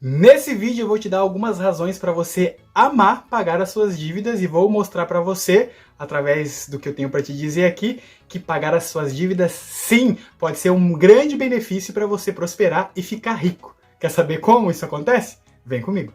Nesse vídeo eu vou te dar algumas razões para você amar pagar as suas dívidas e vou mostrar para você, através do que eu tenho para te dizer aqui, que pagar as suas dívidas sim pode ser um grande benefício para você prosperar e ficar rico. Quer saber como isso acontece? Vem comigo!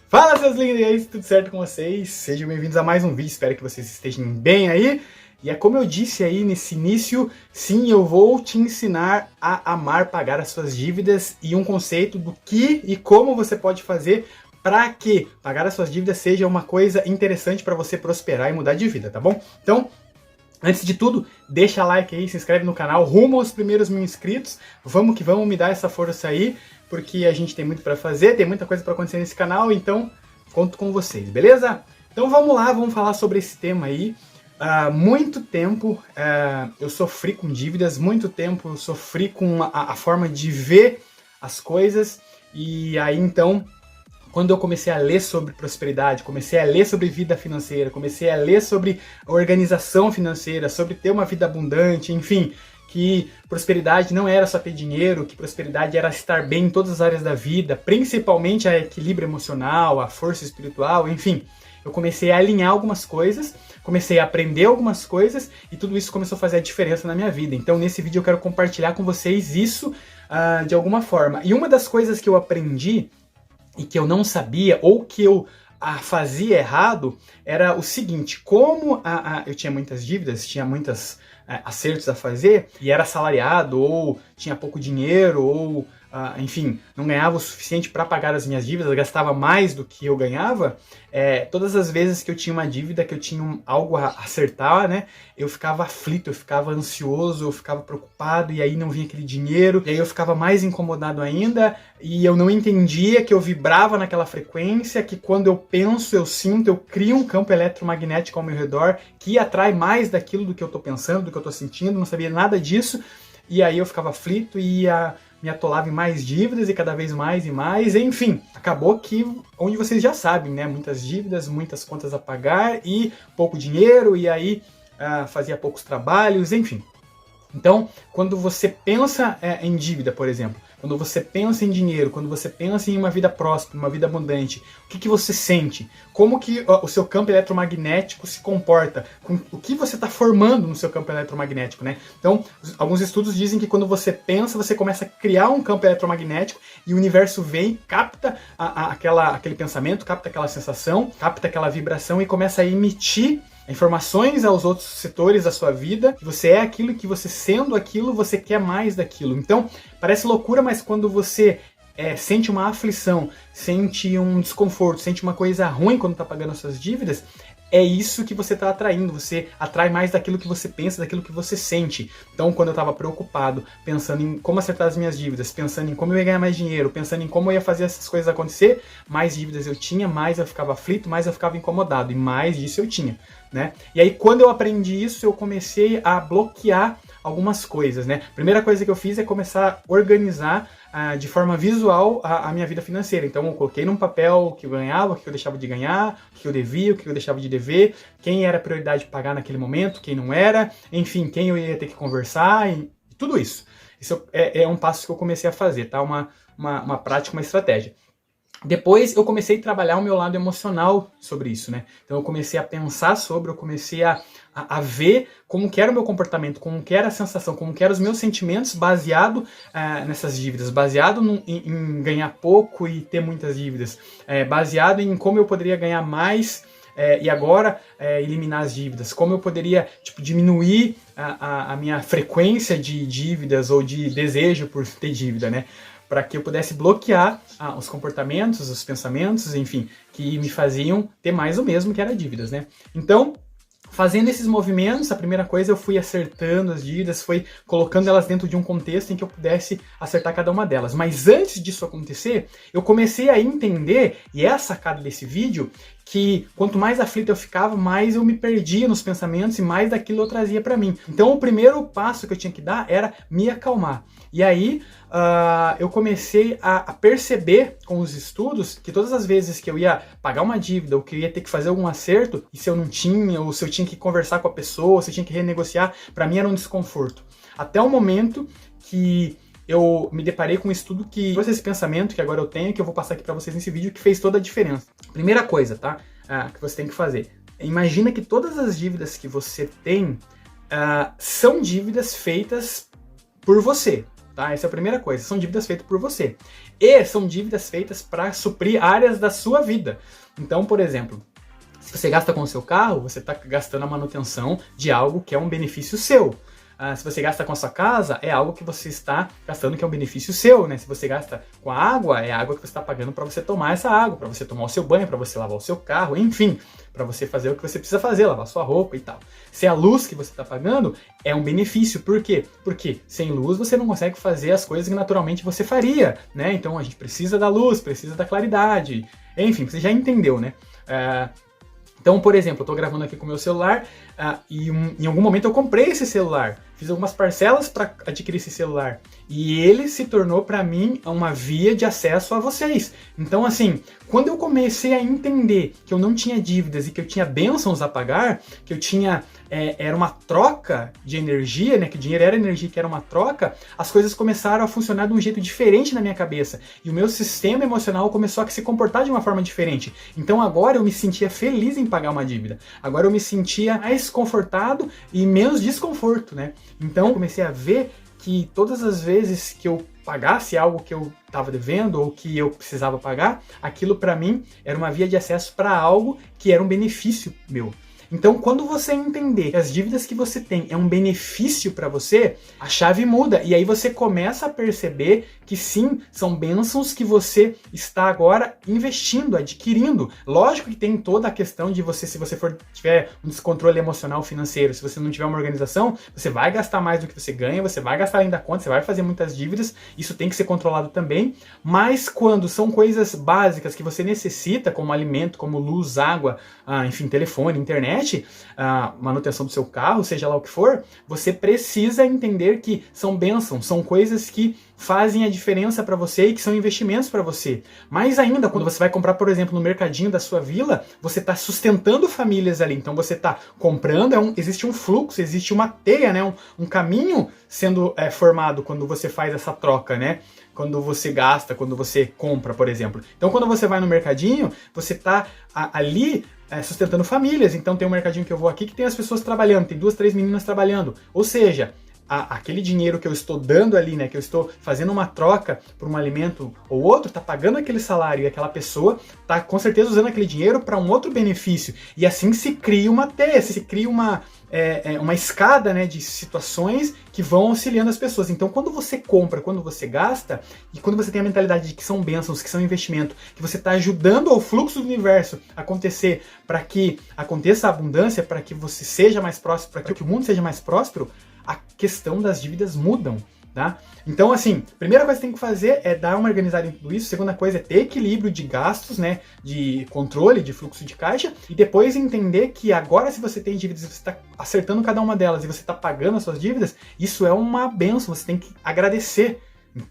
Fala, seus lindos, e aí, tudo certo com vocês? Sejam bem-vindos a mais um vídeo, espero que vocês estejam bem aí. E é como eu disse aí nesse início, sim, eu vou te ensinar a amar pagar as suas dívidas e um conceito do que e como você pode fazer para que pagar as suas dívidas seja uma coisa interessante para você prosperar e mudar de vida, tá bom? Então, antes de tudo, deixa like aí, se inscreve no canal, rumo aos primeiros 1000 inscritos. Vamos que vamos, me dar essa força aí, porque a gente tem muito para fazer, tem muita coisa para acontecer nesse canal, então conto com vocês, beleza? Então vamos lá, vamos falar sobre esse tema aí. Muito tempo eu sofri com dívidas, muito tempo eu sofri com a forma de ver as coisas, e aí então, quando eu comecei a ler sobre prosperidade, comecei a ler sobre vida financeira, comecei a ler sobre organização financeira, sobre ter uma vida abundante, enfim, que prosperidade não era só ter dinheiro, que prosperidade era estar bem em todas as áreas da vida, principalmente a equilíbrio emocional, a força espiritual, enfim. Eu comecei a alinhar algumas coisas, comecei a aprender algumas coisas e tudo isso começou a fazer a diferença na minha vida. Então nesse vídeo eu quero compartilhar com vocês isso de alguma forma. E uma das coisas que eu aprendi e que eu não sabia ou que eu fazia errado era o seguinte: como eu tinha muitas dívidas, tinha muitos acertos a fazer e era assalariado ou tinha pouco dinheiro ou enfim, não ganhava o suficiente para pagar as minhas dívidas, eu gastava mais do que eu ganhava, todas as vezes que eu tinha uma dívida, que eu tinha algo a acertar, né, eu ficava aflito, eu ficava ansioso, eu ficava preocupado, e aí não vinha aquele dinheiro, e aí eu ficava mais incomodado ainda, e eu não entendia que eu vibrava naquela frequência, que quando eu penso, eu sinto, eu crio um campo eletromagnético ao meu redor, que atrai mais daquilo do que eu tô pensando, do que eu tô sentindo, não sabia nada disso, e aí eu ficava aflito e me atolava em mais dívidas e cada vez mais e mais, enfim, acabou que, onde vocês já sabem, né, muitas dívidas, muitas contas a pagar e pouco dinheiro, e aí fazia poucos trabalhos, enfim. Então, quando você pensa em dívida, por exemplo, quando você pensa em dinheiro, quando você pensa em uma vida próspera, uma vida abundante, o que você sente? Como que o seu campo eletromagnético se comporta? O que você está formando no seu campo eletromagnético, né? Então, alguns estudos dizem que quando você pensa, você começa a criar um campo eletromagnético e o universo vem, capta aquele pensamento, capta aquela sensação, capta aquela vibração e começa a emitir informações aos outros setores da sua vida, que você é aquilo, que você sendo aquilo, você quer mais daquilo. Então, parece loucura, mas quando você sente uma aflição, sente um desconforto, sente uma coisa ruim quando está pagando as suas dívidas, é isso que você está atraindo, você atrai mais daquilo que você pensa, daquilo que você sente. Então, quando eu estava preocupado, pensando em como acertar as minhas dívidas, pensando em como eu ia ganhar mais dinheiro, pensando em como eu ia fazer essas coisas acontecer, mais dívidas eu tinha, mais eu ficava aflito, mais eu ficava incomodado, e mais disso eu tinha, né? E aí, quando eu aprendi isso, eu comecei a bloquear algumas coisas, né? Primeira coisa que eu fiz é começar a organizar de forma visual a minha vida financeira. Então eu coloquei num papel o que eu ganhava, o que eu deixava de ganhar, o que eu devia, o que eu deixava de dever, quem era prioridade de pagar naquele momento, quem não era, enfim, quem eu ia ter que conversar, e tudo isso. Isso é um passo que eu comecei a fazer, tá? Uma prática, uma estratégia. Depois eu comecei a trabalhar o meu lado emocional sobre isso, né? Então eu comecei a pensar sobre, eu comecei a ver como que era o meu comportamento, como que era a sensação, como que eram os meus sentimentos baseado nessas dívidas, baseado em ganhar pouco e ter muitas dívidas, baseado em como eu poderia ganhar mais e agora eliminar as dívidas, como eu poderia diminuir a minha frequência de dívidas ou de desejo por ter dívida, né? Para que eu pudesse bloquear os comportamentos, os pensamentos, enfim, que me faziam ter mais o mesmo, que era dívidas, né? Então, fazendo esses movimentos, a primeira coisa eu fui acertando as dívidas, foi colocando elas dentro de um contexto em que eu pudesse acertar cada uma delas. Mas antes disso acontecer, eu comecei a entender, e é a sacada desse vídeo, que quanto mais aflito eu ficava, mais eu me perdia nos pensamentos e mais daquilo eu trazia para mim. Então o primeiro passo que eu tinha que dar era me acalmar. E aí eu comecei a perceber com os estudos que todas as vezes que eu ia pagar uma dívida ou que eu ia ter que fazer algum acerto, e se eu não tinha, ou se eu tinha que conversar com a pessoa, ou se eu tinha que renegociar, para mim era um desconforto. Até o momento que eu me deparei com um estudo que trouxe esse pensamento que agora eu tenho, que eu vou passar aqui para vocês nesse vídeo, que fez toda a diferença. Primeira coisa, tá? Que você tem que fazer. Imagina que todas as dívidas que você tem são dívidas feitas por você, tá? Essa é a primeira coisa. São dívidas feitas por você. E são dívidas feitas para suprir áreas da sua vida. Então, por exemplo, se você gasta com o seu carro, você está gastando a manutenção de algo que é um benefício seu. Se você gasta com a sua casa, é algo que você está gastando que é um benefício seu, né? Se você gasta com a água, é água que você está pagando para você tomar essa água, para você tomar o seu banho, para você lavar o seu carro, enfim, para você fazer o que você precisa fazer, lavar sua roupa e tal. Se é a luz que você está pagando, é um benefício. Por quê? Porque sem luz você não consegue fazer as coisas que naturalmente você faria, né? Então a gente precisa da luz, precisa da claridade, enfim, você já entendeu, né? Então, por exemplo, eu estou gravando aqui com o meu celular e em algum momento eu comprei esse celular. Fiz algumas parcelas para adquirir esse celular. E ele se tornou para mim uma via de acesso a vocês. Então, assim, quando eu comecei a entender que eu não tinha dívidas e que eu tinha bênçãos a pagar, que eu tinha... era uma troca de energia, né? Que dinheiro era energia, que era uma troca, as coisas começaram a funcionar de um jeito diferente na minha cabeça. E o meu sistema emocional começou a se comportar de uma forma diferente. Então agora eu me sentia feliz em pagar uma dívida. Agora eu me sentia mais confortado e menos desconforto, né? Então eu comecei a ver que todas as vezes que eu pagasse algo que eu estava devendo ou que eu precisava pagar, aquilo para mim era uma via de acesso para algo que era um benefício meu. Então, quando você entender que as dívidas que você tem é um benefício para você, a chave muda e aí você começa a perceber que sim, são bênçãos que você está agora investindo, adquirindo. Lógico que tem toda a questão de você, se você tiver um descontrole emocional financeiro, se você não tiver uma organização, você vai gastar mais do que você ganha, você vai gastar além da conta, você vai fazer muitas dívidas, isso tem que ser controlado também, mas quando são coisas básicas que você necessita, como alimento, como luz, água, enfim, telefone, internet, manutenção do seu carro, seja lá o que for, você precisa entender que são bênçãos, são coisas que fazem a diferença para você e que são investimentos para você. Mais ainda, quando você vai comprar, por exemplo, no mercadinho da sua vila, você está sustentando famílias ali. Então você está comprando, existe um fluxo, existe uma teia, né? Um caminho sendo formado quando você faz essa troca, né? Quando você gasta, quando você compra, por exemplo. Então quando você vai no mercadinho, você está ali sustentando famílias. Então tem um mercadinho que eu vou aqui que tem as pessoas trabalhando, tem 2, 3 meninas trabalhando. Ou seja, aquele dinheiro que eu estou dando ali, né, que eu estou fazendo uma troca por um alimento ou outro, está pagando aquele salário e aquela pessoa está com certeza usando aquele dinheiro para um outro benefício. E assim se cria uma teia, se cria uma escada, né, de situações que vão auxiliando as pessoas. Então, quando você compra, quando você gasta, e quando você tem a mentalidade de que são bênçãos, que são investimento, que você está ajudando ao fluxo do universo acontecer, para que aconteça a abundância, para que você seja mais próspero, para que o mundo seja mais próspero, a questão das dívidas mudam, tá? Então, assim, primeira coisa que tem que fazer é dar uma organizada em tudo isso. Segunda coisa é ter equilíbrio de gastos, né? De controle, de fluxo de caixa. E depois entender que agora, se você tem dívidas e você está acertando cada uma delas e você está pagando as suas dívidas, isso é uma bênção, você tem que agradecer,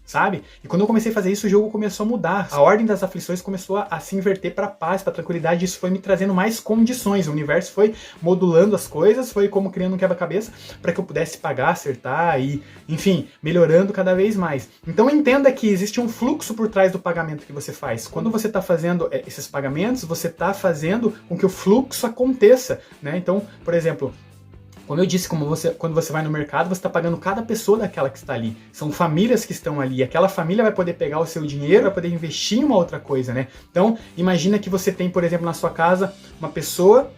sabe? E quando eu comecei a fazer isso, o jogo começou a mudar. A ordem das aflições começou a se inverter para paz, para tranquilidade. Isso foi me trazendo mais condições. O universo foi modulando as coisas, foi como criando um quebra-cabeça para que eu pudesse pagar, acertar e, enfim, melhorando cada vez mais. Então entenda que existe um fluxo por trás do pagamento que você faz. Quando você está fazendo esses pagamentos, você está fazendo com que o fluxo aconteça, né? Então, por exemplo, como eu disse, quando você vai no mercado, você está pagando cada pessoa daquela que está ali. São famílias que estão ali. Aquela família vai poder pegar o seu dinheiro, vai poder investir em uma outra coisa, né? Então, imagina que você tem, por exemplo, na sua casa, uma pessoa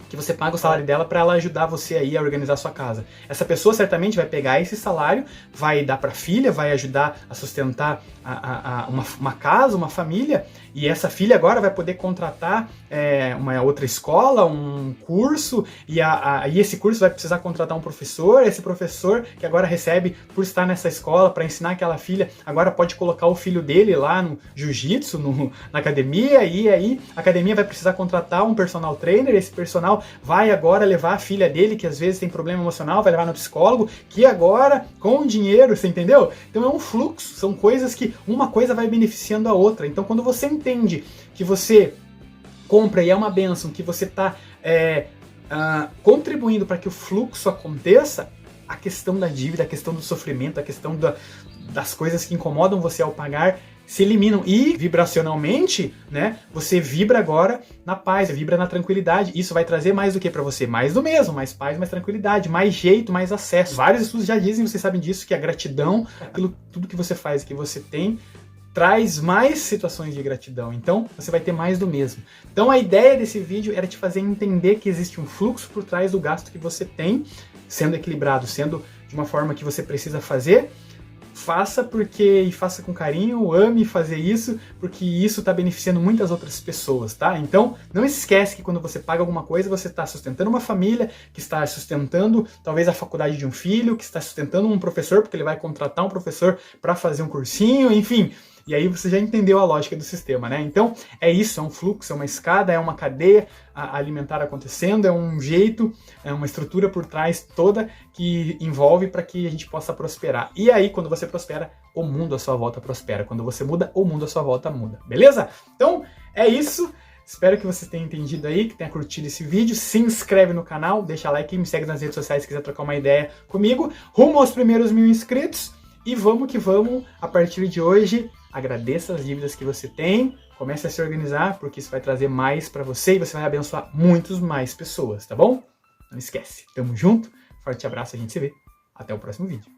que você paga o salário dela para ela ajudar você aí a organizar a sua casa. Essa pessoa certamente vai pegar esse salário, vai dar para a filha, vai ajudar a sustentar uma casa, uma família, e essa filha agora vai poder contratar uma outra escola, um curso, e esse curso vai precisar contratar um professor, esse professor que agora recebe por estar nessa escola para ensinar aquela filha, agora pode colocar o filho dele lá no jiu-jitsu, na academia, e aí a academia vai precisar contratar um personal trainer, esse personal vai agora levar a filha dele, que às vezes tem problema emocional, vai levar no psicólogo, que agora, com o dinheiro, você entendeu? Então é um fluxo, são coisas que uma coisa vai beneficiando a outra. Então quando você entende que você compra e é uma bênção, que você está contribuindo para que o fluxo aconteça, a questão da dívida, a questão do sofrimento, a questão das coisas que incomodam você ao pagar se eliminam. E vibracionalmente, né, você vibra agora na paz, vibra na tranquilidade. Isso vai trazer mais do que para você? Mais do mesmo, mais paz, mais tranquilidade, mais jeito, mais acesso. Vários estudos já dizem, vocês sabem disso, que a gratidão, tudo que você faz, que você tem, traz mais situações de gratidão. Então, você vai ter mais do mesmo. Então, a ideia desse vídeo era te fazer entender que existe um fluxo por trás do gasto que você tem, sendo equilibrado, sendo de uma forma que você precisa fazer. Faça e faça com carinho, ame fazer isso, porque isso está beneficiando muitas outras pessoas, tá? Então, não esquece que quando você paga alguma coisa, você está sustentando uma família, que está sustentando talvez a faculdade de um filho, que está sustentando um professor, porque ele vai contratar um professor para fazer um cursinho, enfim. E aí você já entendeu a lógica do sistema, né? Então, é isso, é um fluxo, é uma escada, é uma cadeia alimentar acontecendo, é um jeito, é uma estrutura por trás toda que envolve para que a gente possa prosperar. E aí, quando você prospera, o mundo à sua volta prospera. Quando você muda, o mundo à sua volta muda. Beleza? Então, é isso. Espero que você tenha entendido aí, que tenha curtido esse vídeo. Se inscreve no canal, deixa like e me segue nas redes sociais se quiser trocar uma ideia comigo. Rumo aos primeiros 1000 inscritos. E vamos que vamos, a partir de hoje, agradeça as dívidas que você tem, comece a se organizar, porque isso vai trazer mais para você e você vai abençoar muitas mais pessoas, tá bom? Não esquece, tamo junto, forte abraço, a gente se vê, até o próximo vídeo.